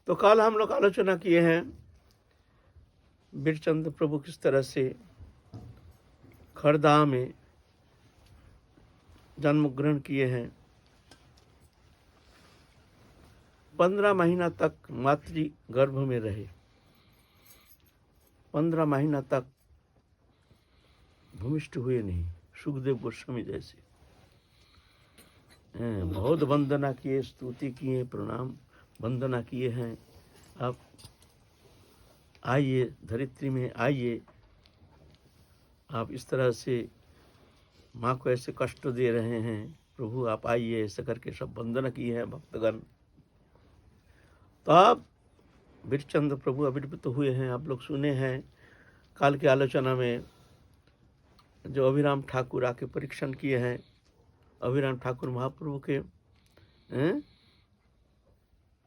तो कल हम लोग आलोचना किए हैं बीरचंद प्रभु किस तरह से खरदा में जन्म ग्रहण किए हैं। 15 महीना तक मातृ गर्भ में रहे, 15 महीना तक भूमिष्ठ हुए नहीं, सुखदेव गोस्वामी जैसे बहुत वंदना किए, स्तुति किए, प्रणाम वंदना किए हैं। आप आइए धरित्री में आइए, आप इस तरह से माँ को ऐसे कष्ट दे रहे हैं, प्रभु आप आइए, ऐसे करके सब वंदना किए हैं भक्तगण। तब बीरचंद प्रभु आविर्भूत हुए हैं। आप लोग सुने हैं काल की आलोचना में जो अभिराम ठाकुर आके परीक्षण किए हैं। अभिराम ठाकुर महाप्रभु के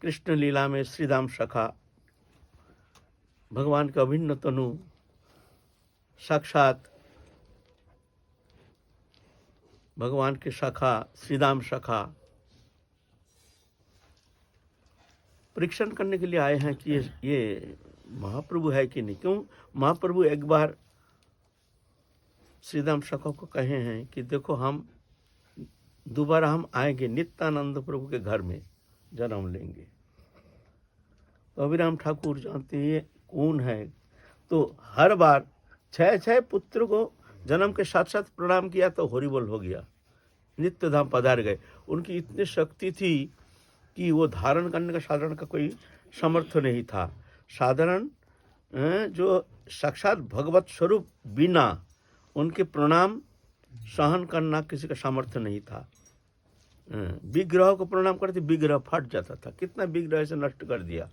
कृष्ण लीला में श्रीदाम सखा, भगवान का अभिन्न तनु, साक्षात भगवान के सखा श्रीदाम सखा परीक्षण करने के लिए आए हैं कि ये महाप्रभु है कि नहीं। क्यों? महाप्रभु एक बार श्रीदाम सखा को कहे हैं कि देखो हम दोबारा हम आएंगे, नित्यानंद प्रभु के घर में जन्म लेंगे। तो अभिराम ठाकुर जानते हैं ये कौन है, तो हर बार 6 पुत्र को जन्म के साथ साथ प्रणाम किया तो हरिबोल हो गया, नित्य धाम पधार गए। उनकी इतनी शक्ति थी कि वो धारण करने का साधारण का कोई समर्थ नहीं था। साधारण जो साक्षात भगवत स्वरूप बिना उनके प्रणाम सहन करना किसी का सामर्थ्य नहीं था। विग्रह को प्रणाम करते विग्रह फट जाता था, कितना विग्रह से नष्ट कर दिया।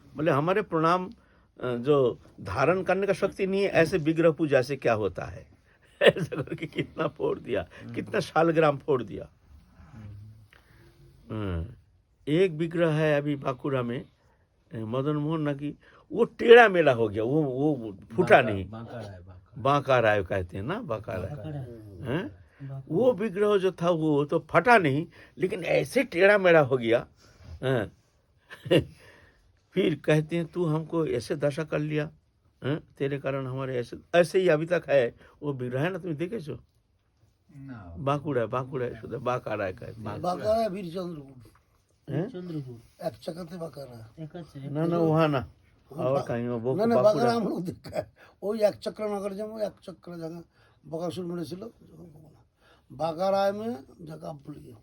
बोले हमारे प्रणाम जो धारण करने का शक्ति नहीं है, ऐसे विग्रह पूजा से क्या होता है, ऐसा करके कितना फोड़ दिया, कितना शालग्राम फोड़ दिया। एक विग्रह है अभी बांकुड़ा में मदन मोहन की, वो टेढ़ा मेढ़ा हो गया, वो फूटा नहीं, बांका राय कहते हैं ना, बांका राय। वो विग्रह जो था वो तो फटा नहीं, लेकिन ऐसे टेढ़ा मेढ़ा हो गया। फिर कहते हैं तू हमको ऐसे दशा कर लिया, तेरे कारण हमारे ऐसे ही अभी तक है वो विग्रह है ना, तुम देखे छो? बांकुड़ा बांका राय कहते हैं। एक चक्कर बाकारा ना वहाँ ना और कहीं वो ना बाकारा हम लोग देखा है। वो एक चक्र नगर जब एक चक्र जगह बकासुर में ছিল बाकारा में जगह भूल गया।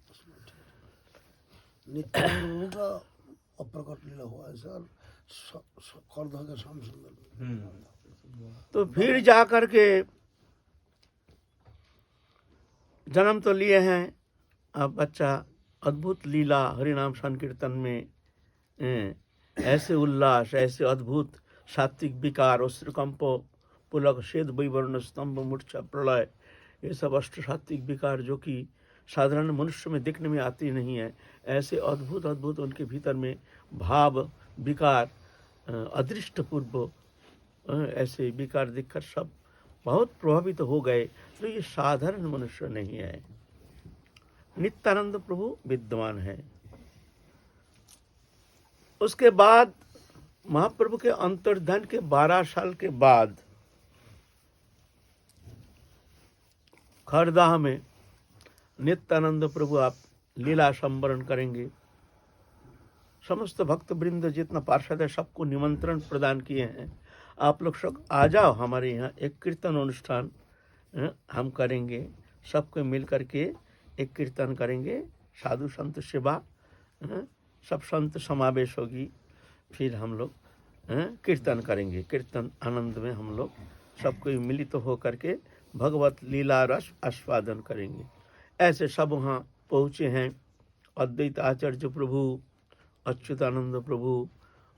नित्यानंद का अप्रकट लीला हुआ है सर, खरदा के श्याम सुंदर। तो फिर जा करके जन्म तो लिए हैं। अब बच्चा अद्भुत लीला हरिनाम संकीर्तन में ऐसे उल्लास, ऐसे अद्भुत सात्विक विकार, अश्रुकंप, पुलक, शेद, वैवर्ण, स्तंभ, मूर्छा, प्रलय, ये सब अष्ट सात्विक विकार जो कि साधारण मनुष्य में देखने में आती नहीं है, ऐसे अद्भुत अद्भुत उनके भीतर में भाव विकार अदृष्टपूर्व ऐसे विकार देखकर सब बहुत प्रभावित हो गए। तो ये साधारण मनुष्य नहीं है, नित्यानंद प्रभु विद्वान है। उसके बाद महाप्रभु के अंतर्धान के 12 साल के बाद खरदाह में नित्यानंद प्रभु आप लीला संवरण करेंगे। समस्त भक्त वृंद जितना पार्षद है सबको निमंत्रण प्रदान किए हैं, आप लोग सब आ जाओ, हमारे यहाँ एक कीर्तन अनुष्ठान हम करेंगे, सबको मिल करके एक कीर्तन करेंगे, साधु संत सेवा, सब संत समावेश होगी, फिर हम लोग कीर्तन करेंगे। कीर्तन आनंद में हम लोग सबको मिलित तो हो करके भगवत लीला रस आस्वादन करेंगे। ऐसे सब वहाँ पहुँचे हैं। अद्वैत आचार्य प्रभु, अच्युतानंद प्रभु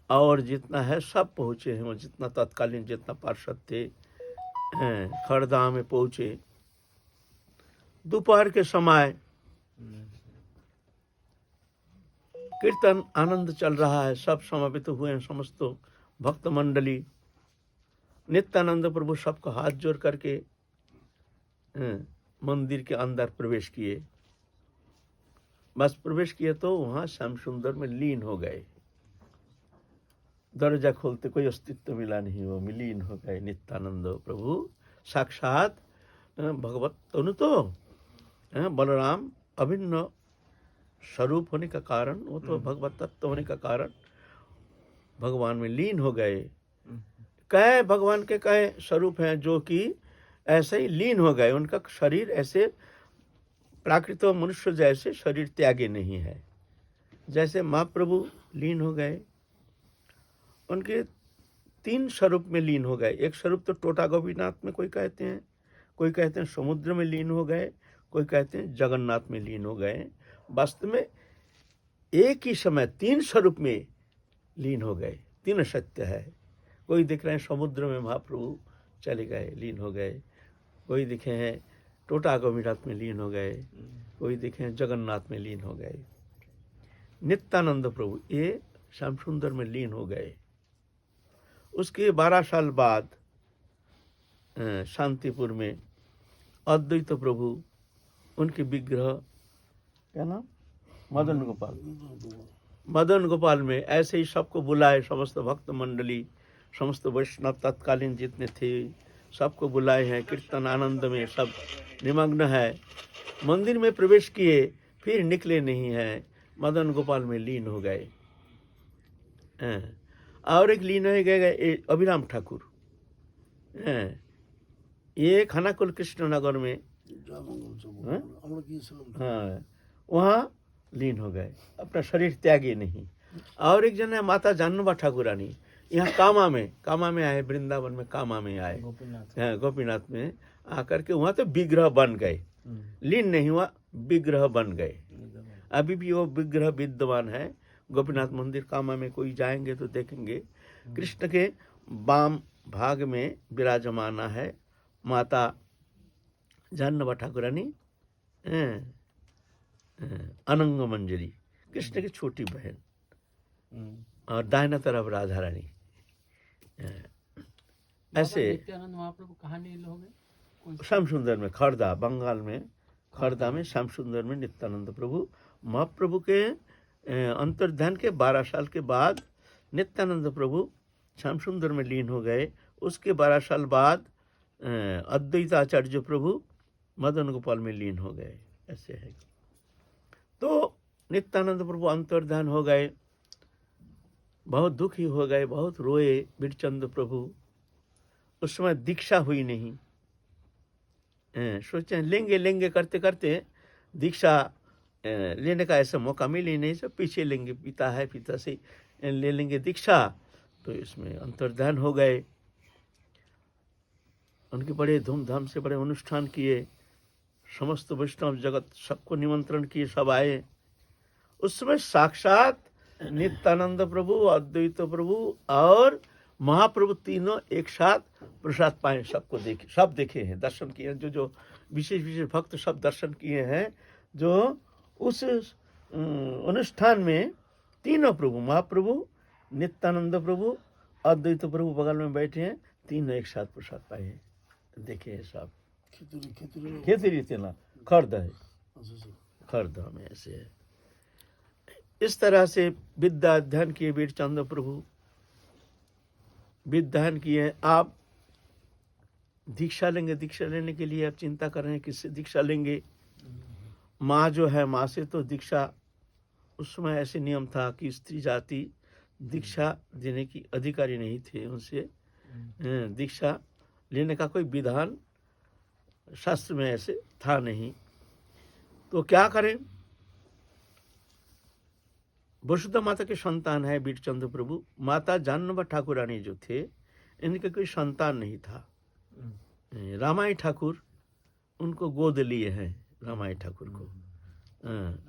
और जितना है सब पहुँचे हैं, वो जितना तत्कालीन जितना पार्षद थे खरदा में पहुँचे। दोपहर के समय कीर्तन आनंद चल रहा है, सब समापित हुए हैं, समस्त भक्त मंडली। नित्यानंद प्रभु सबको हाथ जोड़ करके मंदिर के अंदर प्रवेश किए। बस प्रवेश किए तो वहाँ श्याम सुंदर में लीन हो गए। दरवाजा खोलते कोई अस्तित्व मिला नहीं, वो विलीन हो गए नित्यानंद प्रभु। साक्षात भगवत तनु तो बलराम अभिन्न स्वरूप होने का कारण, वो तो भगवत तत्व होने का कारण भगवान में लीन हो गए। कई भगवान के कई स्वरूप हैं जो कि ऐसे ही लीन हो गए, उनका शरीर ऐसे प्राकृत मनुष्य जैसे शरीर त्यागे नहीं है। जैसे महाप्रभु लीन हो गए, उनके 3 स्वरूप में लीन हो गए। एक स्वरूप तो टोटा गोपीनाथ में कोई कहते हैं, कोई कहते हैं समुद्र में लीन हो गए, कोई कहते हैं जगन्नाथ में लीन हो गए। वास्तव में एक ही समय 3 स्वरूप में लीन हो गए, 3 सत्य है। कोई दिख रहे हैं समुद्र में महाप्रभु चले गए, लीन हो गए, कोई दिखे हैं टोटा गोपीनाथ में लीन हो गए, कोई दिखे हैं जगन्नाथ में लीन हो गए। नित्यानंद प्रभु ये श्याम सुंदर में लीन हो गए। उसके 12 साल बाद शांतिपुर में अद्वैत प्रभु, उनके विग्रह क्या नाम, मदन गोपाल, मदन गोपाल में ऐसे ही सबको बुलाए, समस्त भक्त मंडली, समस्त वैष्णव तत्कालीन जितने थे सबको बुलाए हैं। कीर्तन आनंद में सब निमग्न है। मंदिर में प्रवेश किए, फिर निकले नहीं हैं, मदन गोपाल में लीन हो गए। और एक लीन हो गए अभिराम ठाकुर, ये खानाकुल कृष्णनगर में, हाँ, वहाँ लीन हो गए, अपना शरीर त्यागे नहीं। और एक जन है माता जानवा ठाकुरानी, यहाँ कामा में आए, वृंदावन में कामा में आए, गोपीनाथ में आकर के वहाँ तो विग्रह बन गए, लीन नहीं हुआ, विग्रह बन गए। अभी भी वो विग्रह विद्यमान है गोपीनाथ मंदिर कामा में। कोई जाएंगे तो देखेंगे कृष्ण के वाम भाग में विराजमाना है माता जानवा ठाकुरानी, अनंग मंजरी, कृष्ण की छोटी बहन, और दाहिना तरफ राधा रानी। ऐसे नित्यानंद महाप्रभु कहाँ लीन हो गए? श्याम सुंदर में, खर्दा, बंगाल में खर्दा में श्याम सुंदर में नित्यानंद प्रभु। महाप्रभु के अंतर्ध्यान के 12 साल के बाद नित्यानंद प्रभु श्याम सुंदर में लीन हो गए। उसके 12 साल बाद अद्वैताचार्य प्रभु मदन गोपाल में लीन हो गए। ऐसे है। तो नित्यानंद प्रभु अंतर्ध्यान हो गए, बहुत दुखी हो गए, बहुत रोए बीरचंद प्रभु। उस समय दीक्षा हुई नहीं, सोचे लेंगे करते करते दीक्षा लेने का ऐसा मौका मिल ही नहीं, सब पीछे लेंगे, पिता है, पिता से ले लेंगे दीक्षा। तो इसमें अंतर्ध्यान हो गए। उनके बड़े धूमधाम से बड़े अनुष्ठान किए, समस्त वैष्णव जगत सबको निमंत्रण किए, सब आए। उस समय साक्षात नित्यानंद प्रभु, अद्वैत प्रभु और महाप्रभु तीनों एक साथ प्रसाद पाए। सबको देखे, सब देखे हैं, दर्शन किए हैं। जो विशेष भक्त सब दर्शन किए हैं। जो उस अनुष्ठान में तीनों प्रभु, महाप्रभु, नित्यानंद प्रभु, अद्वैत प्रभु बगल में बैठे हैं, तीनों एक साथ प्रसाद पाए हैं, देखे हैं सब। खेतरी तेना खर्दा है, खर्दा में ऐसे है। इस तरह से विद्या अध्ययन किए वीरचंद प्रभु, विद्यान किए। आप दीक्षा लेंगे, दीक्षा लेने के लिए आप चिंता कर रहे हैं किससे दीक्षा लेंगे। माँ जो है, माँ से तो दीक्षा, उस समय ऐसे नियम था कि स्त्री जाति दीक्षा देने की अधिकारी नहीं थे, उनसे दीक्षा लेने का कोई विधान शास्त्र में ऐसे था नहीं। तो क्या करें। वसुधा माता के संतान है वीरचंद प्रभु। माता जानवा ठाकुरानी जो थे, इनके कोई संतान नहीं था। रामाई ठाकुर उनको गोद लिए हैं, रामाई ठाकुर को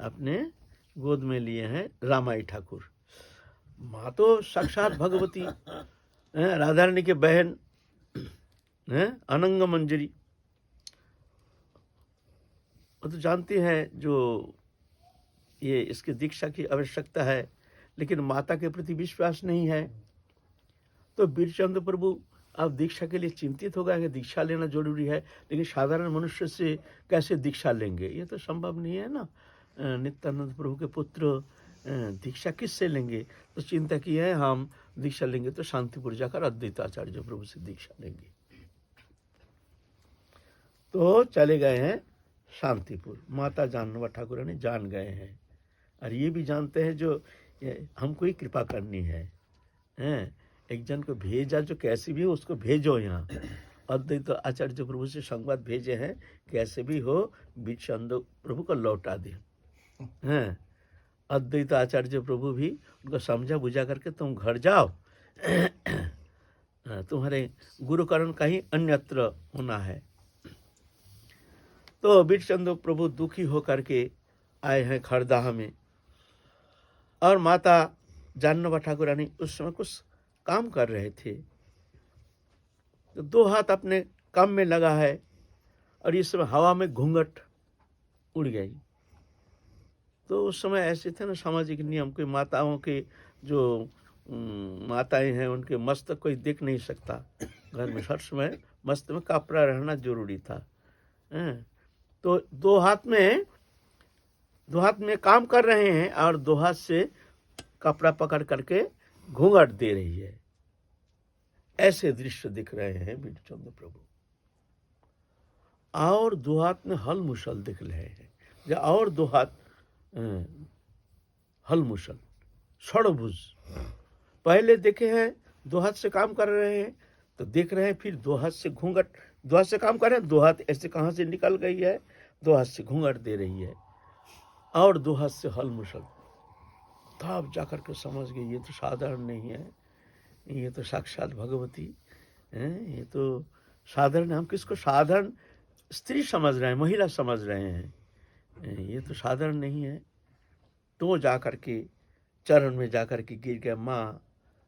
अपने गोद में लिए हैं रामाई ठाकुर। माँ तो साक्षात भगवती, राधा रानी के बहन, अनंग मंजरी। वो तो जानते हैं जो ये इसकी दीक्षा की आवश्यकता है, लेकिन माता के प्रति विश्वास नहीं है। तो वीरचंद प्रभु अब दीक्षा के लिए चिंतित हो गया कि दीक्षा लेना जरूरी है, लेकिन साधारण मनुष्य से कैसे दीक्षा लेंगे, ये तो संभव नहीं है ना। नित्यानंद प्रभु के पुत्र दीक्षा किससे लेंगे? तो चिंता की है हम दीक्षा लेंगे तो शांतिपुर जाकर अद्वैत आचार्य प्रभु से दीक्षा लेंगे। तो चले गए हैं शांतिपुर। माता जानवा ठाकुरानी जान गए हैं और ये भी जानते हैं जो हमको ही कृपा करनी है, एक जन को भेजा जो कैसे भी हो उसको भेजो यहाँ। अद्वैत आचार्य प्रभु से संवाद भेजे हैं कैसे भी हो विचंद प्रभु को लौटा दे। हैं अद्वैत आचार्य प्रभु भी उनको समझा बुझा करके तुम घर जाओ, तुम्हारे गुरुकरण कहीं अन्यत्र होना है। तो विचंद प्रभु दुखी होकर के आए हैं खरदाह में और माता जानवा ठाकुरानी उस समय कुछ काम कर रहे थे। तो दो हाथ अपने काम में लगा है और इस समय हवा में घूंघट उड़ गई। तो उस समय ऐसे थे ना सामाजिक नियम के, माताओं के जो माताएं हैं उनके मस्तक कोई देख नहीं सकता, घर में हर समय मस्तक में कपड़ा रहना जरूरी था। तो दो हाथ में काम कर रहे हैं और दो हाथ से कपड़ा पकड़ करके घूंघट दे रही है। ऐसे दृश्य दिख रहे हैं विचंद प्रभु। और दो हाथ में हल मुसल दिख रहे हैं, और दो हाथ हल मुसल षड़भुज। पहले देखे हैं दो हाथ से काम कर रहे हैं तो देख रहे हैं, फिर दो हाथ से घूंघट, दो हाथ से काम कर रहे हैं, दो हाथ ऐसे कहाँ से निकल गई है, दो हाथ से घूंघट दे रही है और दो हाथ से हल मुसल। तब जाकर के समझ गए ये तो साधारण नहीं है, ये तो साक्षात भगवती है। ये तो साधारण, हम किसको साधारण स्त्री समझ रहे हैं, महिला समझ रहे हैं, ये तो साधारण नहीं है। तो जाकर के चरण में जाकर के गिर गया, माँ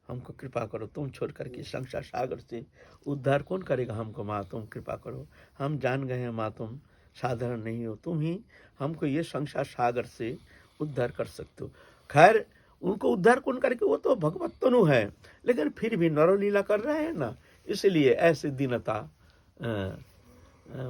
हमको कृपा करो, तुम छोड़ करके संसार सागर से उद्धार कौन करेगा हमको, माँ तुम कृपा करो, हम जान गए हैं माँ तुम साधारण नहीं हो, तुम ही हमको ये संसार सागर से उद्धार कर सकते हो। खैर उनको उद्धार कौन करके, वो तो भगवत तनु है, लेकिन फिर भी नरलीला कर रहे हैं ना, इसलिए ऐसे दीनता,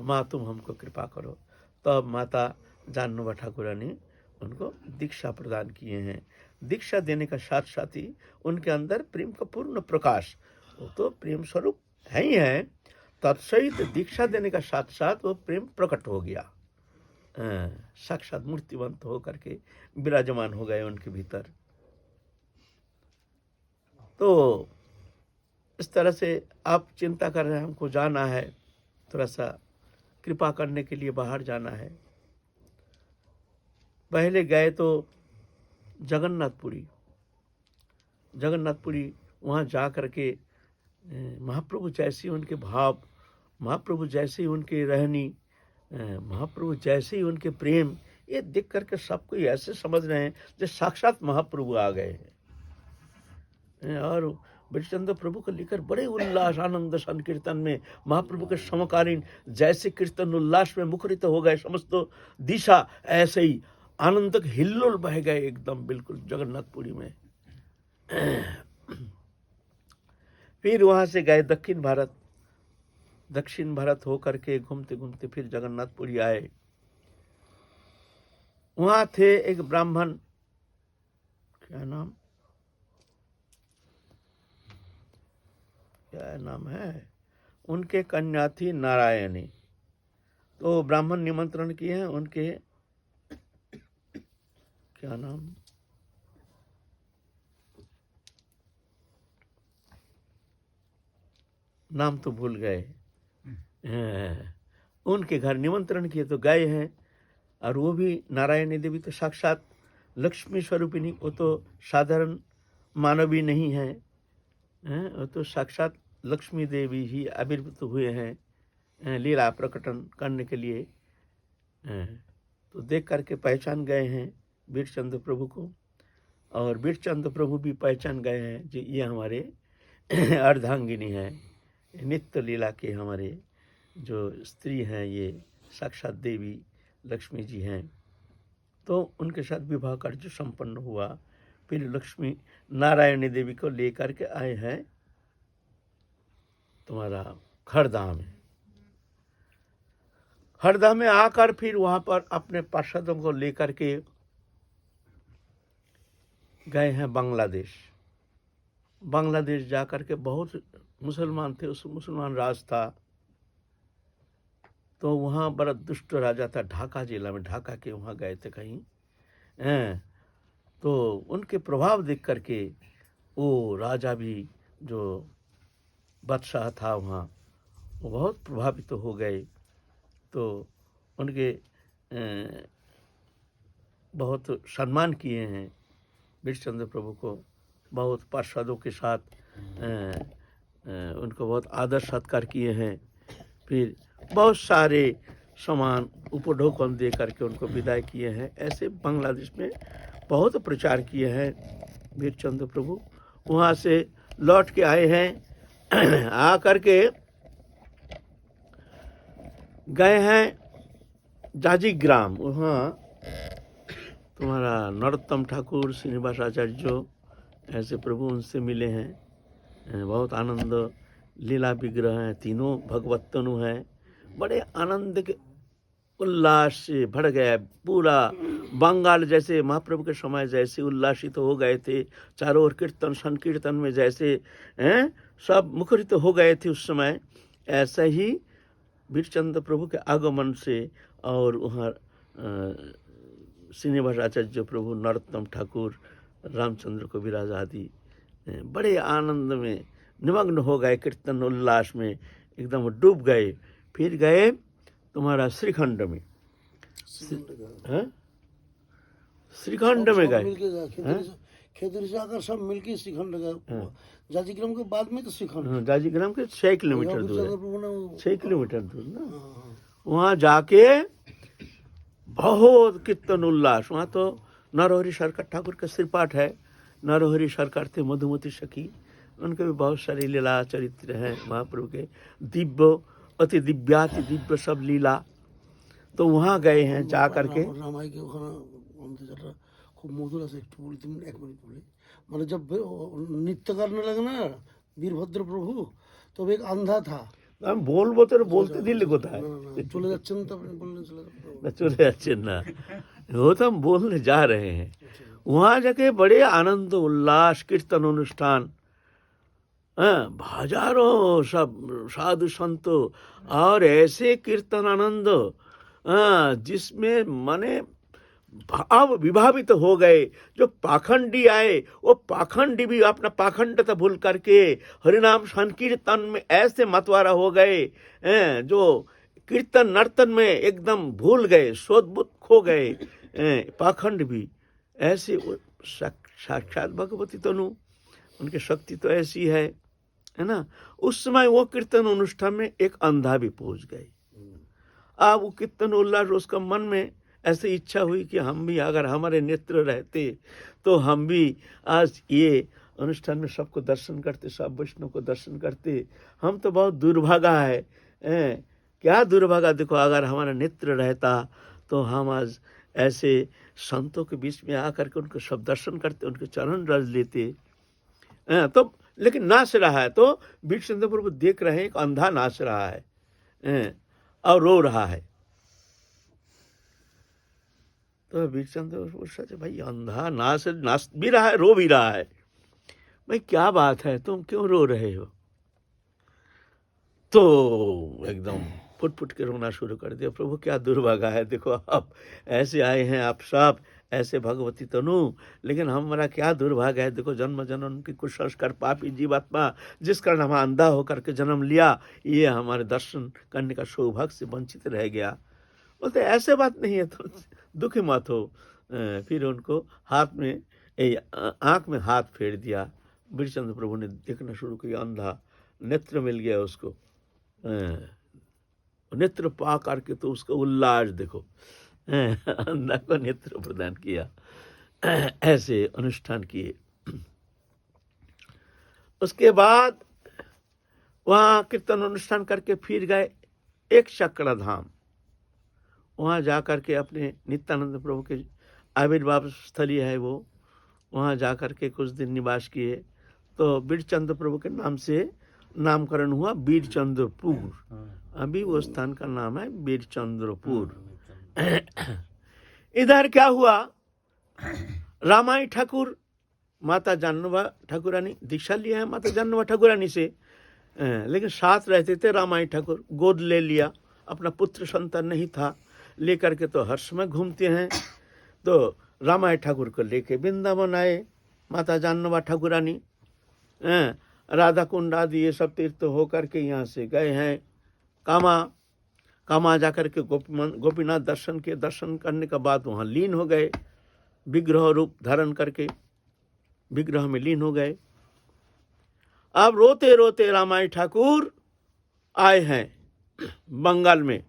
माँ तुम हमको कृपा करो। तब माता जानवा ठाकुरानी उनको दीक्षा प्रदान किए हैं। दीक्षा देने का साथ साथ ही उनके अंदर प्रेम का पूर्ण प्रकाश, वो तो प्रेम स्वरूप है ही है, तत्सहित दीक्षा देने का साथ साथ वो प्रेम प्रकट हो गया, साक्षात मूर्तिवंत होकर के विराजमान हो गए उनके भीतर। तो इस तरह से आप चिंता कर रहे हैं, हमको जाना है, थोड़ा सा कृपा करने के लिए बाहर जाना है। पहले गए तो जगन्नाथपुरी, वहाँ जा करके महाप्रभु जैसे उनके भाव, महाप्रभु जैसे उनके रहनी, महाप्रभु जैसे ही उनके प्रेम, ये देख करके सब कोई ऐसे समझ रहे हैं जैसे साक्षात महाप्रभु आ गए हैं। और विचंद प्रभु को लेकर बड़े उल्लास आनंद संकीर्तन में महाप्रभु के समकालीन जैसे कीर्तन उल्लास में मुखरित हो गए समस्त दिशा, ऐसे ही आनंद तक हिल्लोल बह गए एकदम बिल्कुल जगन्नाथपुरी में। फिर वहां से गए दक्षिण भारत होकर के घूमते घूमते फिर जगन्नाथपुरी आए। वहां थे एक ब्राह्मण, क्या नाम है, उनके कन्या थी नारायणी। तो ब्राह्मण निमंत्रण किए हैं, उनके क्या नाम तो भूल गए, उनके घर निमंत्रण किए तो गए हैं। और वो भी नारायणी देवी तो साक्षात लक्ष्मी स्वरूपिणी, वो तो साधारण मानवी नहीं है, वो तो साक्षात लक्ष्मी देवी ही आविर्भूत हुए हैं लीला प्रकटन करने के लिए। तो देख करके पहचान गए हैं वीरचंद प्रभु को, और वीरचंद प्रभु भी पहचान गए हैं कि ये हमारे अर्धांगिनी है, नित्य लीला के हमारे जो स्त्री हैं ये साक्षात देवी लक्ष्मी जी हैं। तो उनके साथ विवाह कार्य संपन्न हुआ। फिर लक्ष्मी नारायणी देवी को लेकर के आए हैं तुम्हारा हरदा में आकर फिर वहां पर अपने पार्षदों को लेकर के गए हैं बांग्लादेश। बांग्लादेश जा कर के बहुत मुसलमान थे, उस मुसलमान राज था, तो वहाँ बड़ा दुष्ट राजा था ढाका जिला में, ढाका के वहाँ गए थे कहीं। हैं, तो उनके प्रभाव देख करके वो राजा भी जो बादशाह था वहाँ, वो बहुत प्रभावित हो गए। तो उनके बहुत सम्मान किए हैं वीरचंद्र प्रभु को, बहुत पार्षदों के साथ उनको बहुत आदर सत्कार किए हैं। फिर बहुत सारे सामान उपढौकन दे करके उनको विदाई किए हैं। ऐसे बांग्लादेश में बहुत प्रचार किए हैं वीरचंद्र प्रभु। वहाँ से लौट के आए हैं, आ करके गए हैं जाजीग्राम। वहाँ तुम्हारा नरोत्तम ठाकुर, श्रीनिवास आचार्य ऐसे प्रभु उनसे मिले हैं। बहुत आनंद लीला विग्रह हैं, तीनों भगवत तनु हैं। बड़े आनंद के उल्लास से भर गया पूरा बंगाल, जैसे महाप्रभु के समय जैसे उल्लासित हो गए थे, चारों ओर कीर्तन संकीर्तन में जैसे सब मुखरित हो गए थे उस समय, ऐसा ही वीरचंद्र प्रभु के आगमन से और वहाँ श्रीनिवास आचार्य प्रभु, नरोत्तम ठाकुर, रामचंद्र कविराज आदि बड़े आनंद में निमग्न हो गए, कीर्तन उल्लास में एकदम डूब गए। फिर गए तुम्हारा श्रीखंड में, श्रीखंड में गए, खेतरी से आकर सब मिलके श्रीखंड गए। जाजीग्राम के बाद में तो श्रीखंड, जाजीग्राम के 6 किलोमीटर दूर है, 6 किलोमीटर दूर ना। वहाँ जाके बहुत कीर्तन उल्लास। वहाँ तो नरहरि सरकार ठाकुर का सिरपाठ है। नरहरि सरकार थे मधुमती सखी, उनके भी बहुत सारे लीला चरित्र हैं महाप्रभु के, दिव्य अति दिव्याति दिव्य सब लीला। तो वहाँ गए हैं जा करके। रामाई के ওখানে খুব মধুর আছে, একটু বলি তুমি, 1 মিনিট বলি। মানে जब नृत्य करने लगे ना वीरभद्र प्रभु, तब एक अंधा था। আমি বলবো তো, বলতে দিলে কোথায়? চলে যাচ্ছেন তো আপনি বললেন চলে না চলে যাচ্ছেন না, वो तो हम बोलने जा रहे हैं। वहाँ जाके बड़े आनंद उल्लास कीर्तन अनुष्ठान, हजारों सब साधु संत और ऐसे कीर्तन आनंद जिसमें माने भाव विभावित हो गए। जो पाखंडी आए वो पाखंडी भी अपना पाखंडता भूल करके हरिनाम संकीर्तन में ऐसे मतवारा हो गए, जो कीर्तन नर्तन में एकदम भूल गए, शोधबुद्ध खो गए। पाखंड भी ऐसे साक्षात भगवती तनु, उनकी शक्ति तो ऐसी है ना। उस समय वो कीर्तन अनुष्ठान में एक अंधा भी पहुंच गए। अब वो कीर्तन उल्लास, उसका मन में ऐसी इच्छा हुई कि हम भी, अगर हमारे नेत्र रहते तो हम भी आज ये अनुष्ठान में सबको दर्शन करते, सब वैष्णव को दर्शन करते। हम तो बहुत दुर्भागा है, क्या दुर्भागा। देखो अगर हमारा नेत्र रहता तो हम आज ऐसे संतों के बीच में आकर के उनको सब दर्शन करते, उनके चरण रज लेते। तो लेकिन नाच रहा है, तो वीरचंद्र प्रभु देख रहे हैं एक अंधा नाच रहा है और रो रहा है। तो वीरचंद्र सोचे भाई अंधा नाच भी रहा है, रो भी रहा है, भाई क्या बात है, तुम क्यों रो रहे हो? तो एकदम फुट फुट के रोना शुरू कर दिया। प्रभु क्या दुर्भागा है, देखो आप ऐसे आए हैं, आप सब ऐसे भगवती तनु, लेकिन हमारा क्या दुर्भाग्य है। देखो जन्म जन्म की कुछ संस्कार पापी जीवात्मा जिस कारण हम अंधा होकर के जन्म लिया, ये हमारे दर्शन करने का सौभाग्य से वंचित रह गया। बोलते ऐसे बात नहीं है, तो दुखी मत हो। फिर उनको हाथ में आँख में हाथ फेर दिया। वीरचंद्र प्रभु ने देखना शुरू किया, अंधा नेत्र मिल गया उसको। नेत्र पा करके तो उसका उल्लास देखो, अंधा को नेत्र प्रदान किया। ऐसे अनुष्ठान किए। उसके बाद वहाँ कीर्तन अनुष्ठान करके फिर गए एक चक्र धाम। वहाँ जा कर के अपने नित्यानंद प्रभु के आविर्भाव स्थली है वो, वहाँ जा कर के कुछ दिन निवास किए। तो वीरचंद्र प्रभु के नाम से नामकरण हुआ वीरचंद्रपुर। अभी वो स्थान का नाम है वीरचंद्रपुर। इधर क्या हुआ, रामाई ठाकुर माता जानवा ठाकुरानी दीक्षा लिया है माता जानवा ठाकुरानी से, लेकिन साथ रहते थे रामाई ठाकुर। गोद ले लिया, अपना पुत्र संतान नहीं था, लेकर के तो हर समय घूमते हैं। तो रामाई ठाकुर को लेके वृंदावन आए माता जानवा ठाकुरानी। राधा कुंड आदि ये सब तीर्थ होकर के यहाँ से गए हैं कामा जाकर के गोपीनाथ दर्शन के, दर्शन करने के बाद वहाँ लीन हो गए, विग्रह रूप धारण करके विग्रह में लीन हो गए। अब रोते रोते रामाई ठाकुर आए हैं बंगाल में।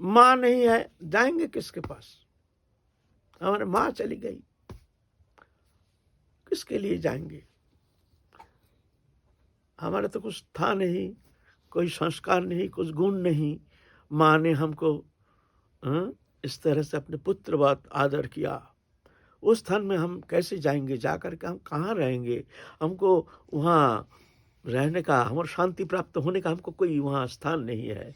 माँ नहीं है, जाएंगे किसके पास? हमारे माँ चली गई, किसके लिए जाएंगे? हमारा तो कुछ था नहीं, कोई संस्कार नहीं, कुछ गुण नहीं। माँ ने हमको इस तरह से अपने पुत्रवत आदर किया। उस स्थान में हम कैसे जाएंगे? जाकर के हम कहाँ रहेंगे? हमको वहाँ रहने का, हमारे शांति प्राप्त होने का हमको कोई वहाँ स्थान नहीं है।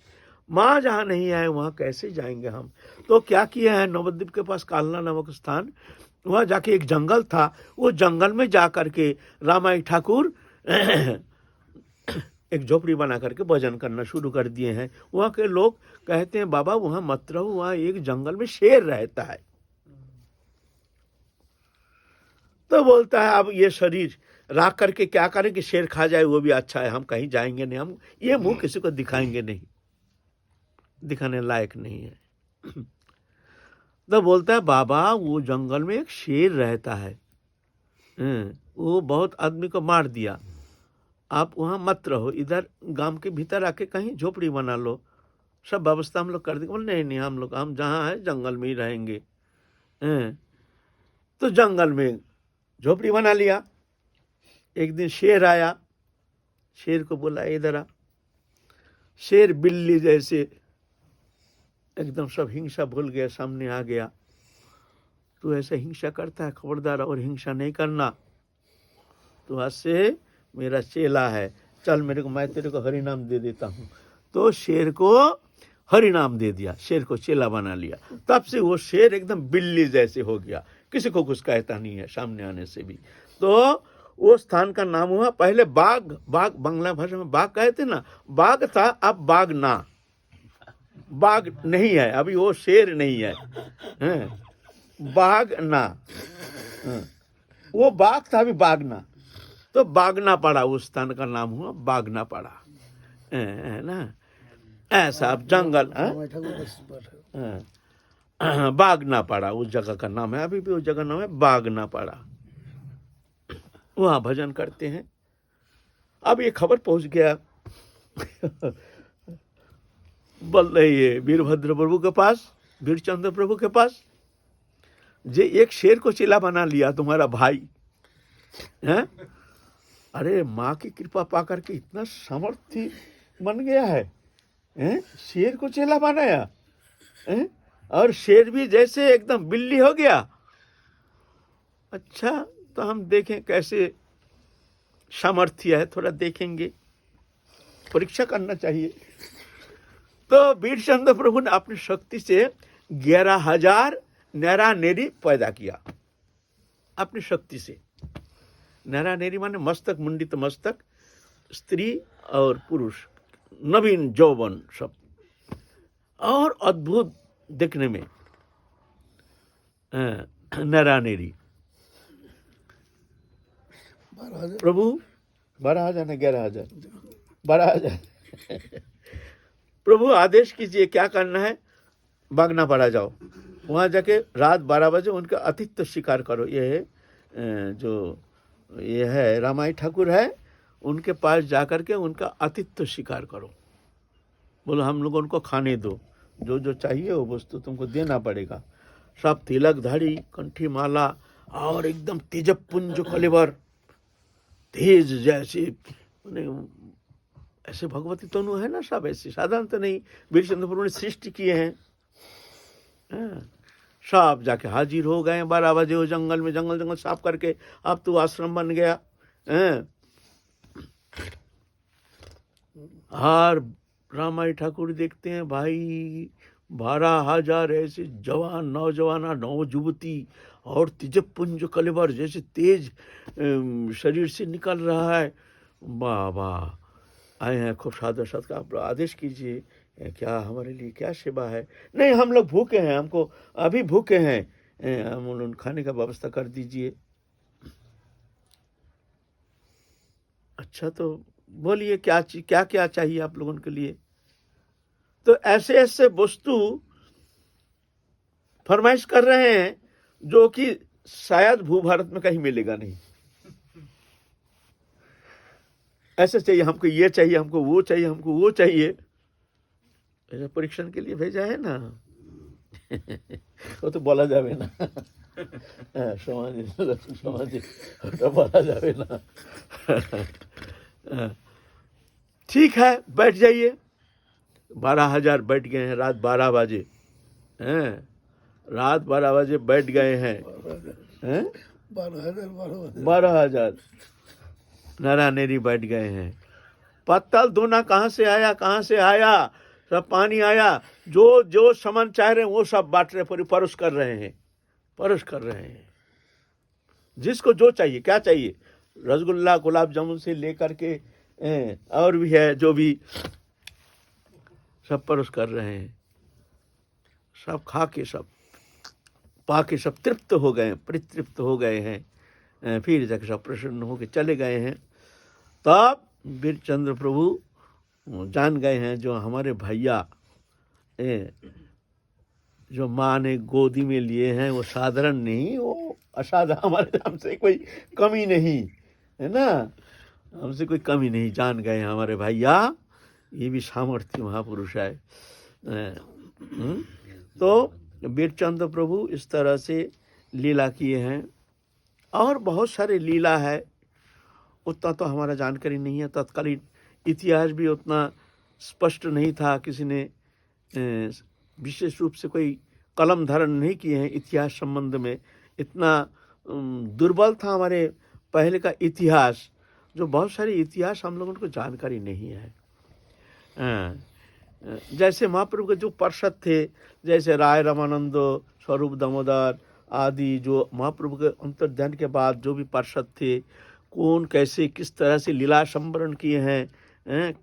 माँ जहाँ नहीं है वहाँ कैसे जाएंगे हम? तो क्या किया है, नवद्वीप के पास कालना नामक स्थान, वहाँ जाके एक जंगल था, वो जंगल में जा करके रामाई ठाकुर एक झोपड़ी बना करके भजन करना शुरू कर दिए हैं। वहाँ के लोग कहते हैं बाबा वहाँ मत रहो, वहाँ एक जंगल में शेर रहता है। तो बोलता है अब ये शरीर राख करके क्या करें कि शेर खा जाए, वो भी अच्छा है, हम कहीं जाएंगे नहीं, हम ये मुंह किसी को दिखाएंगे नहीं, दिखाने लायक नहीं है। तो बोलता है बाबा वो जंगल में एक शेर रहता है, वो बहुत आदमी को मार दिया, आप वहाँ मत रहो, इधर गांव के भीतर आके कहीं झोपड़ी बना लो, सब व्यवस्था हम लोग कर देंगे। बोले नहीं हम जहाँ है जंगल में ही रहेंगे। तो जंगल में झोपड़ी बना लिया। एक दिन शेर आया, शेर को बोला इधर आ। शेर बिल्ली जैसे एकदम सब हिंसा भूल गया, सामने आ गया। तू ऐसे हिंसा करता है, खबरदार और हिंसा नहीं करना, तू आज से मेरा चेला है, चल मैं तेरे को हरि नाम दे देता हूँ। तो शेर को हरि नाम दे दिया, शेर को चेला बना लिया। तब से वो शेर एकदम बिल्ली जैसे हो गया, किसी को कुछ कहता नहीं है सामने आने से भी। तो वो स्थान का नाम हुआ, पहले बाघ बांग्ला भाषा में बाघ कहते ना, बाघ था, अब बाघ ना, बाघ नहीं है, अभी वो शेर नहीं है, बाघ ना, वो बाघ था, अभी बाघ ना, तो बागना पड़ा, उस स्थान का नाम हुआ बागना पड़ा, है ना। ऐसा अब जंगल बागना पड़ा, उस जगह का नाम है, अभी भी उस जगह नाम है बागना पड़ा। वहाँ भजन करते हैं। अब ये खबर पहुंच गया बोल रही है वीरभद्र प्रभु के पास, वीरचंद्र प्रभु के पास, जे एक शेर को चेला बना लिया तुम्हारा भाई है। अरे माँ की कृपा पाकर के इतना सामर्थ्य बन गया है, शेर को चेला बनाया, और शेर भी जैसे एकदम बिल्ली हो गया। अच्छा तो हम देखें कैसे सामर्थ्य है, थोड़ा देखेंगे, परीक्षा करना चाहिए। तो वीरचंद्र प्रभु ने अपनी शक्ति से 11,000 नैरा नेरी पैदा किया, अपनी शक्ति से। नैरा नेरी माने मस्तक, मुंडित मस्तक, स्त्री और पुरुष, नवीन जौवन सब, और अद्भुत दिखने में नैरा नेरी। प्रभु 12,000 न 11,000, 12,000। प्रभु आदेश कीजिए क्या करना है, बागना पड़ा जाओ, वहाँ जाके रात 12 बजे उनका आतिथ्य स्वीकार करो। ये है जो ये है रामाई ठाकुर है, उनके पास जाकर के उनका आतिथ्य स्वीकार करो। बोलो हम लोग उनको खाने दो, जो जो चाहिए वो वस्तु तुमको देना पड़ेगा। सब तिलक धारी, कंठी माला, और एकदम तेजपुंज कलेवर, तेज जैसे, ऐसे भगवती तनु है ना, सब ऐसे साधारण तो नहीं, वीरचंद्र प्रभु ने सृष्टि किए हैं। सब जाके हाजिर हो गए 12 बजे वो जंगल में, जंगल साफ करके अब तो आश्रम बन गया। और रामाई ठाकुर देखते हैं भाई 12,000 ऐसे जवान, नौजवान, नौ युवती, और तिजपुंज कलेवर जैसे तेज शरीर से निकल रहा है। वाह वाह, आए हैं खूब सादर सत का, आप आदेश कीजिए, क्या हमारे लिए क्या सेवा है। नहीं, हम लोग भूखे हैं, हमको अभी भूखे हैं, हम उन खाने का व्यवस्था कर दीजिए। अच्छा, तो बोलिए क्या क्या चाहिए आप लोगों के लिए। तो ऐसे ऐसे वस्तु फरमाइश कर रहे हैं जो कि शायद भूभारत में कहीं मिलेगा नहीं। ऐसे चाहिए, हमको ये चाहिए, हमको वो चाहिए, हमको वो चाहिए। ऐसा परीक्षण के लिए भेजा है ना। वो तो बोला जावे ना। समाज तो बोला जावे ना। ठीक है, बैठ जाइए। 12,000 बैठ गए हैं, रात 12 बजे हैं, रात 12 बजे बैठ गए हैं। 12,000 नरा नेरी बैठ गए हैं। पत्तल धोना कहाँ से आया, कहाँ से आया, सब पानी आया, जो जो सामान चाह रहे हैं वो सब बांट रहे, परोस कर रहे हैं, परोस कर रहे हैं। जिसको जो चाहिए, क्या चाहिए, रसगुल्ला गुलाब जामुन से लेकर के और भी है जो भी, सब परोस कर रहे हैं। सब खा के, सब पा के सब तृप्त हो गए, परितृप्त हो गए हैं। फिर जाके सब प्रसन्न होके चले गए हैं। तब वीरचंद्र प्रभु जान गए हैं जो हमारे भैया जो माँ ने गोदी में लिए हैं वो साधारण नहीं, वो असाधारण, हमारे हमसे कोई कमी नहीं है ना, हमसे कोई कमी नहीं। जान गए हैं हमारे भैया ये भी सामर्थ्य महापुरुष है। तो वीरचंद्र प्रभु इस तरह से लीला किए हैं। और बहुत सारे लीला है, उतना तो हमारा जानकारी नहीं है। तत्कालीन इतिहास भी उतना स्पष्ट नहीं था, किसी ने विशेष रूप से कोई कलम धारण नहीं किए हैं इतिहास संबंध में। इतना दुर्बल था हमारे पहले का इतिहास, जो बहुत सारे इतिहास हम लोगों को जानकारी नहीं है। जैसे महाप्रभु के जो पार्षद थे, जैसे राय रामानंद, स्वरूप दामोदर आदि, जो महाप्रभु के अंतर्ध्यान के बाद जो भी पार्षद थे, कौन कैसे किस तरह से लीला संवरण किए हैं,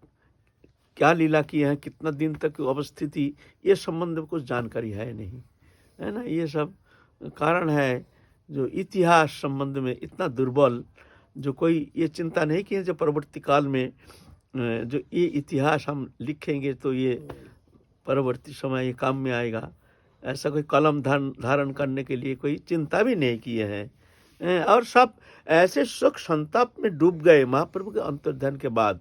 क्या लीला किए हैं, कितना दिन तक अवस्थिति, ये संबंध में कुछ जानकारी है नहीं, है ना। ये सब कारण है जो इतिहास संबंध में इतना दुर्बल, जो कोई ये चिंता नहीं की है जो परवर्ती काल में जो ये इतिहास हम लिखेंगे तो ये परवर्ती समय ये काम में आएगा। ऐसा कोई कलम धारण करने के लिए कोई चिंता भी नहीं किए हैं। और सब ऐसे सुख संताप में डूब गए महाप्रभु के अंतर्ध्यान के बाद।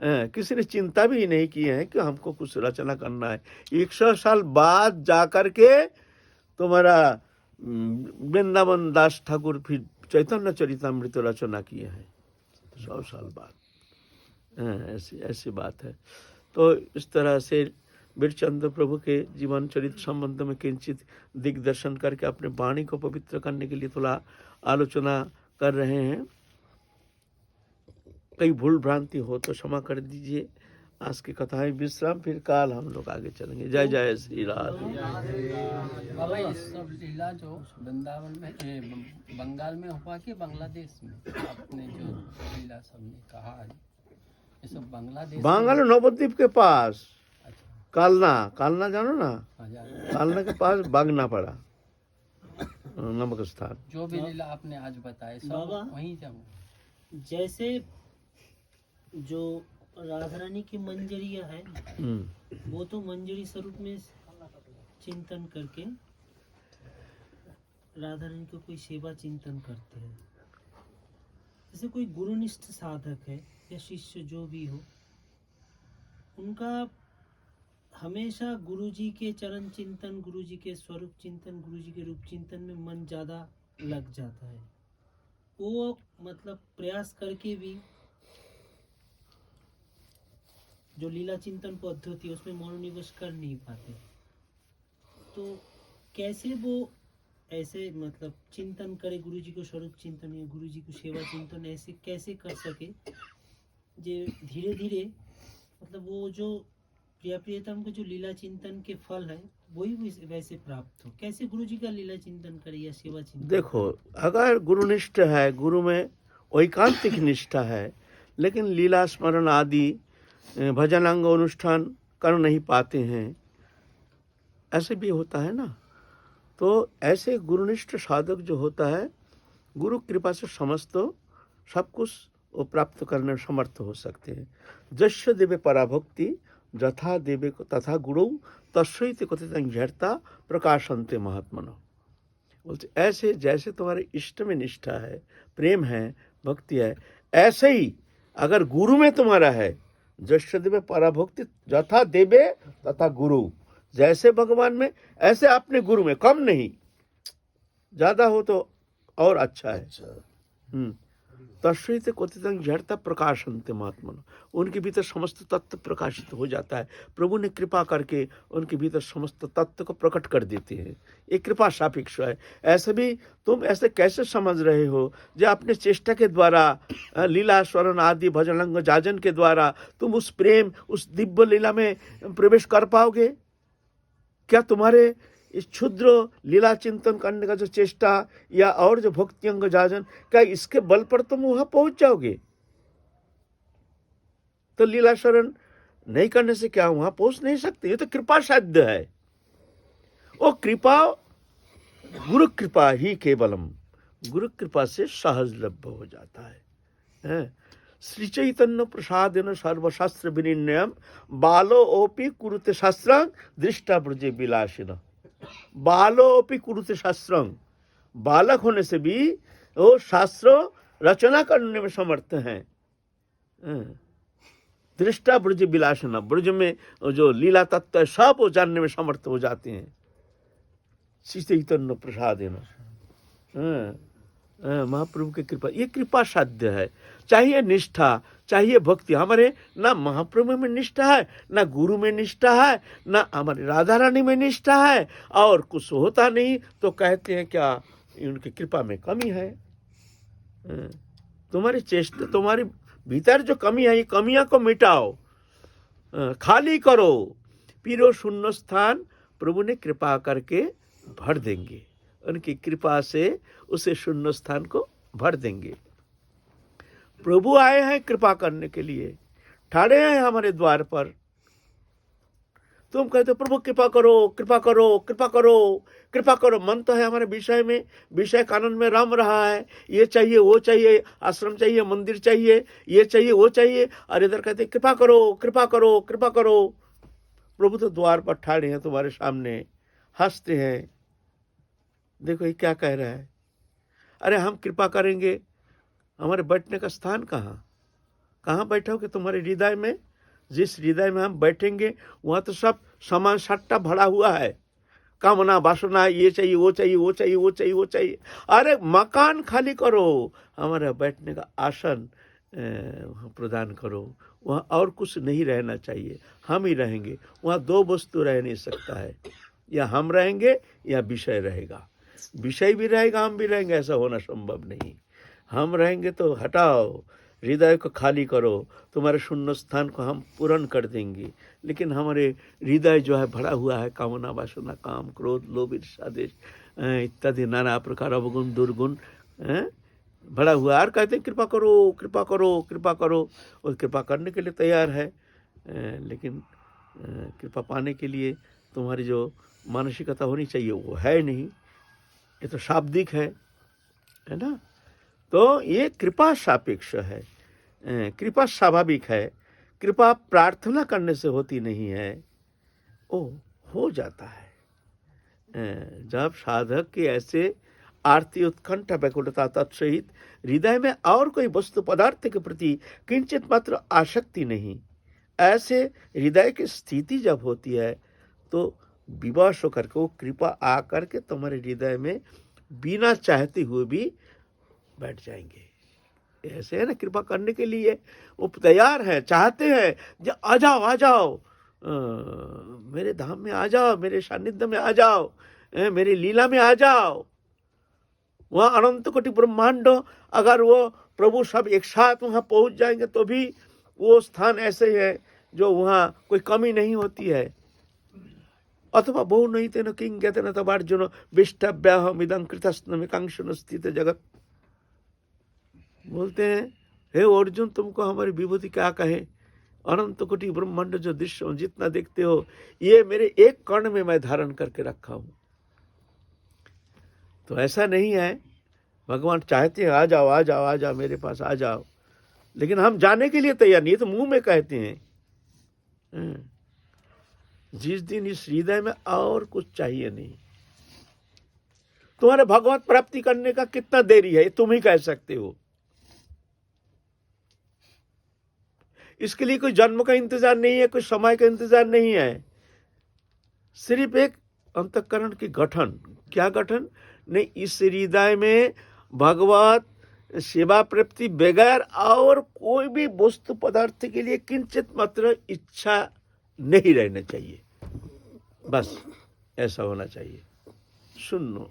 किसी ने चिंता भी नहीं की है कि हमको कुछ रचना करना है। 100 साल बाद जाकर के तुम्हारा वृंदावन दास ठाकुर फिर चैतन्य चरितामृत रचना किए हैं 100 साल बाद। ऐसी बात है। तो इस तरह से वीरचंद्र प्रभु के जीवन चरित्र संबंध में किंचित दिग्दर्शन करके अपने वाणी को पवित्र करने के लिए थोड़ा आलोचना कर रहे हैं। कई भूल भ्रांति हो तो क्षमा कर दीजिए। आज की कथाएं विश्राम, फिर काल हम लोग आगे चलेंगे। जय जय श्री राधे। बाबा ये सब लीला जो वृंदावन में बंगाल में हुआ कि बांग्लादेश में, आपने जो लीला सबने कहा है ये सब बांग्लादेश, बांग्ला नवद्वीप के पास अच्छा, कालना जानो ना, कालना के पास बागना पड़ा नमक स्थान। जो भी लीला आपने आज बताए सब वहीं जाऊँ। जैसे जो राधा रानी की मंजरिया है, वो तो मंजरी स्वरूप में चिंतन करके राधा रानी को कोई सेवा चिंतन करते हैं। जैसे कोई गुरुनिष्ठ साधक है या शिष्य जो भी हो, उनका हमेशा गुरुजी के चरण चिंतन, गुरुजी के स्वरूप चिंतन, गुरुजी के रूप चिंतन में मन ज़्यादा लग जाता है। वो मतलब प्रयास करके भी जो लीला चिंतन पद्धति है उसमें मनोनिवेश कर नहीं पाते। तो कैसे वो ऐसे मतलब चिंतन करे, गुरुजी को स्वरूप चिंतन या गुरुजी को सेवा चिंतन ऐसे कैसे कर सके जे धीरे धीरे मतलब वो जो प्रिया प्रियतम को जो लीला चिंतन के फल है वही वैसे प्राप्त हो, कैसे गुरु जी का लीला चिंतन करे या सेवा चिंतन? देखो, अगर गुरुनिष्ठ है, गुरु में वैकांतिक निष्ठा है, लेकिन लीला स्मरण आदि भजनांग अनुष्ठान कर नहीं पाते हैं, ऐसे भी होता है ना। तो ऐसे गुरुनिष्ठ साधक जो होता है, गुरु कृपा से समस्त सब कुछ वो प्राप्त करने में समर्थ हो सकते हैं। जस्य देवे पराभक्ति जथा देवे तथा गुरु तस्वैत कथित झरता प्रकाशंते महात्मनो। बोलते ऐसे जैसे तुम्हारे इष्ट में निष्ठा है, प्रेम है, भक्ति है, ऐसे ही अगर गुरु में तुम्हारा है, जस्य देवे पराभक्ति जथा देवे तथा गुरु, जैसे भगवान में ऐसे अपने गुरु में, कम नहीं, ज्यादा हो तो और अच्छा है। तस्वीर कथित झड़ता प्रकाशंते महात्मन, उनके भीतर समस्त तत्व प्रकाशित हो जाता है। प्रभु ने कृपा करके उनके भीतर समस्त तत्व को प्रकट कर देते हैं। ये कृपा सापेक्ष है। ऐसे भी तुम ऐसे कैसे समझ रहे हो जो अपने चेष्टा के द्वारा, लीला स्वरण आदि भजनंग जाजन के द्वारा तुम उस प्रेम, उस दिव्य लीला में प्रवेश कर पाओगे? क्या तुम्हारे इस क्षुद्र लीला चिंतन करने का जो चेष्टा या और जो भक्ति अंग जाजन, क्या इसके बल पर तुम वहां पहुंच जाओगे? तो लीला शरण नहीं करने से क्या वहां पहुंच नहीं सकते? ये तो कृपा साध्य है। वो कृपा गुरु कृपा ही केवलम, गुरु कृपा से सहज लभ्य हो जाता है। श्री चैतन्य प्रसादेन सर्वशास्त्र विनिर्णयम बालो ओपि कुरुते शास्त्रं दृष्टा ब्रजे विलासिन। बालो ओपि कुरुते शास्त्रं, बालक होने से भी वो शास्त्र रचना करने में समर्थ हैं। दृष्टा ब्रज विलासिन, ब्रज में जो लीला तत्व है सब वो जानने में समर्थ हो जाते हैं। श्री चैतन्य प्रसादेन, महाप्रभु की कृपा, ये कृपा साध्य है। चाहिए निष्ठा, चाहिए भक्ति। हमारे ना महाप्रभु में निष्ठा है, ना गुरु में निष्ठा है, ना हमारे राधा रानी में निष्ठा है, और कुछ होता नहीं तो कहते हैं क्या उनकी कृपा में कमी है। तुम्हारी चेष्टा, तुम्हारी भीतर जो कमी है, ये कमियां को मिटाओ, खाली करो, पीरो शून्य स्थान प्रभु ने कृपा करके भर देंगे। उनकी कृपा से उसे शून्य स्थान को भर देंगे। प्रभु आए हैं कृपा करने के लिए, ठाड़े हैं हमारे द्वार पर। तुम कहते हो प्रभु कृपा करो, कृपा करो, कृपा करो, कृपा करो। मन तो है हमारे विषय में, विषय कानून में रम रहा है, ये चाहिए, वो चाहिए, आश्रम चाहिए, मंदिर चाहिए, ये चाहिए, वो चाहिए, और इधर कहते कृपा करो, कृपा करो, कृपा करो। प्रभु तो द्वार पर ठाड़े हैं तुम्हारे सामने, हंसते हैं। देखो ये क्या कह रहा है, अरे हम कृपा करेंगे, हमारे बैठने का स्थान कहाँ बैठोगे? तुम्हारे हृदय में। जिस हृदय में हम बैठेंगे वहाँ तो सब सामान सट्टा भरा हुआ है, कामना वासना, ये चाहिए, वो चाहिए, वो चाहिए, वो चाहिए, वो चाहिए। अरे मकान खाली करो, हमारा बैठने का आसन प्रदान करो। वहाँ और कुछ नहीं रहना चाहिए, हम ही रहेंगे। वहाँ दो वस्तु रह नहीं सकता है, या हम रहेंगे या विषय रहेगा। विषय भी रहेगा, हम भी रहेंगे, ऐसा होना संभव नहीं। हम रहेंगे तो हटाओ, हृदय को खाली करो, तुम्हारे शून्य स्थान को हम पूर्ण कर देंगे। लेकिन हमारे हृदय जो है भरा हुआ है कामना वासना, काम क्रोध लोभ ईर्ष्या द्वेष इत्यादि नाना प्रकार अवगुण दुर्गुण भरा हुआ है। और कहते हैं कृपा करो, कृपा करो, कृपा करो। और कृपा करने के लिए तैयार है, लेकिन कृपा पाने के लिए तुम्हारी जो मानसिकता होनी चाहिए वो है नहीं। ये तो शाब्दिक है ना। तो ये कृपा सापेक्ष है, कृपा स्वाभाविक है। कृपा प्रार्थना करने से होती नहीं है, ओ हो जाता है जब साधक के ऐसे आरती उत्कंठा व्याकुलता तत्सहित हृदय में और कोई वस्तु पदार्थ के प्रति किंचित मात्र आसक्ति नहीं। ऐसे हृदय की स्थिति जब होती है तो विवश होकर के वो कृपा आकर के तुम्हारे हृदय में बिना चाहते हुए भी बैठ जाएंगे। ऐसे है ना, कृपा करने के लिए वो तैयार है, चाहते हैं जो आ जाओ, आ जाओ, मेरे धाम में आ जाओ, मेरे सानिध्य में आ जाओ, मेरी लीला में आ जाओ। वहाँ अनंत कोटि ब्रह्मांड, अगर वो प्रभु सब एक साथ वहाँ पहुँच जाएंगे तो भी वो स्थान ऐसे है जो वहाँ कोई कमी नहीं होती है। अथवा बहु नहीं तेन किंग कहते न तब अर्जुन विष्टव्याहम इदं कृतस्न में कांक्षण स्थित जगत। बोलते हैं हे अर्जुन, तुमको हमारी विभूति क्या कहे, अनंत कोटि ब्रह्मांड जो दृश्य हो, जितना देखते हो, ये मेरे एक कर्ण में मैं धारण करके रखा हूं। तो ऐसा नहीं है, भगवान चाहते हैं आ जाओ आ जाओ आ जाओ मेरे पास आ जाओ, लेकिन हम जाने के लिए तैयार नहीं, तो मुंह में कहते हैं। जिस दिन इस हृदय में और कुछ चाहिए नहीं, तुम्हारे भगवत प्राप्ति करने का कितना देरी है, ये तुम ही कह सकते हो। इसके लिए कोई जन्म का इंतजार नहीं है, कोई समय का इंतजार नहीं है, सिर्फ एक अंतःकरण की गठन। क्या गठन? नहीं, इस हृदय में भगवत सेवा प्राप्ति बगैर और कोई भी वस्तु पदार्थ के लिए किंचित मात्र इच्छा नहीं रहना चाहिए। बस ऐसा होना चाहिए। सुनो,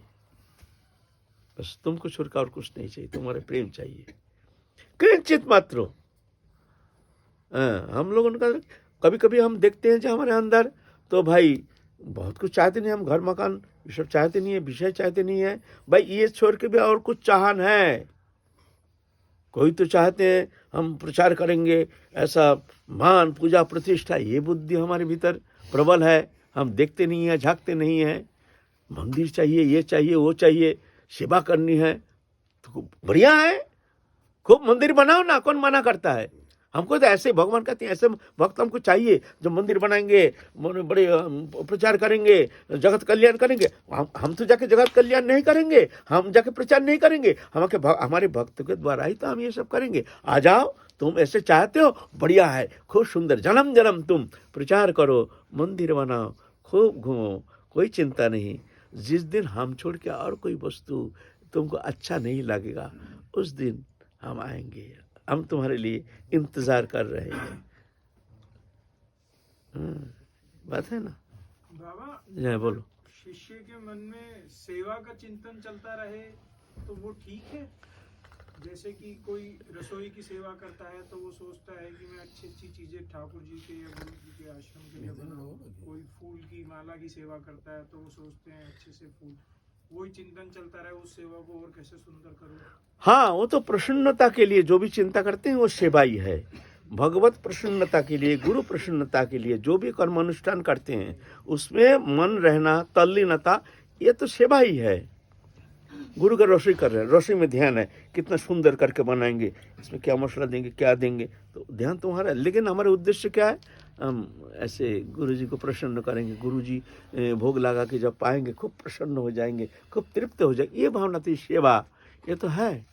बस तुमको छोड़कर और कुछ नहीं चाहिए, तुम्हारे प्रेम चाहिए किंचित मात्र। हम लोगों का कभी कभी हम देखते हैं जो हमारे अंदर, तो भाई बहुत कुछ चाहते नहीं, हम घर मकान ये सब चाहते नहीं है, विषय चाहते नहीं है, भाई ये छोड़ के भी और कुछ चाहन है। कोई तो चाहते हैं हम प्रचार करेंगे, ऐसा मान पूजा प्रतिष्ठा, ये बुद्धि हमारे भीतर प्रबल है। हम देखते नहीं है, झांकते नहीं है। मंदिर चाहिए, ये चाहिए, वो चाहिए, सेवा करनी है, तो बढ़िया है, खूब मंदिर बनाओ ना, कौन मना करता है। हमको तो ऐसे भगवान कहते हैं, ऐसे भक्त हमको चाहिए जो मंदिर बनाएंगे, बड़े प्रचार करेंगे, जगत कल्याण करेंगे। हम तो जाके जगत कल्याण नहीं करेंगे, हम जाके प्रचार नहीं करेंगे, हमारे भक्त के द्वारा ही तो हम ये सब करेंगे। आ जाओ, तुम ऐसे चाहते हो, बढ़िया है, खूब सुंदर, जन्म जन्म तुम प्रचार करो, मंदिर बनाओ, खूब घूमो, कोई चिंता नहीं। जिस दिन हम छोड़ के और कोई वस्तु तुमको अच्छा नहीं लगेगा, उस दिन हम आएंगे, हम तुम्हारे लिए इंतजार कर रहे हैं। बात है ना बाबा? जय बोलो। शिष्य के मन में सेवा का चिंतन चलता रहे तो वो ठीक है। जैसे कि कोई रसोई की सेवा करता है तो वो सोचता है कि मैं अच्छी अच्छी चीजें ठाकुर जी के या गुरु जी के आश्रम के लिए बनाऊं। कोई फूल की माला की सेवा करता है तो वो सोचते हैं अच्छे से फूल, वही चिंतन चलता रहे उस सेवा को और कैसे सुंदर करूं। हाँ, वो तो प्रसन्नता के लिए जो भी चिंता करते हैं वो सेवा ही है। भगवत प्रसन्नता के लिए, गुरु प्रसन्नता के लिए जो भी कर्म अनुष्ठान करते हैं उसमें मन रहना, तल्लीनता, ये तो सेवा ही है। गुरु का रसोई कर रहे हैं, रसोई में ध्यान है, कितना सुंदर करके बनाएंगे, इसमें क्या मसला देंगे, क्या देंगे, तो ध्यान तुम्हारा है। लेकिन हमारा उद्देश्य क्या है, हम ऐसे गुरु जी को प्रसन्न करेंगे, गुरु जी भोग लगा के जब पाएंगे खूब प्रसन्न हो जाएंगे, खूब तृप्त हो जाएंगे, ये भावना तो सेवा, ये तो है।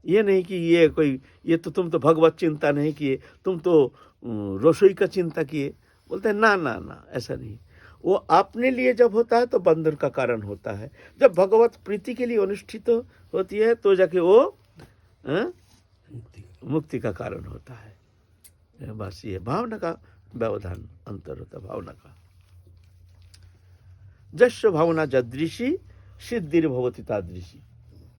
ये नहीं कि ये कोई, ये तो तुम तो भगवत चिंता नहीं किए, तुम तो रसोई का चिंता किए। बोलते हैं ना ना ना, ऐसा नहीं। वो अपने लिए जब होता है तो बंधन का कारण होता है, जब भगवत प्रीति के लिए अनुष्ठित होती है तो जाके वो मुक्ति का कारण होता है। बस ये भावना का व्यवधान, अंतर होता भावना का। जस्य भावना जदृशी सिद्धिर्भवति तादृशी।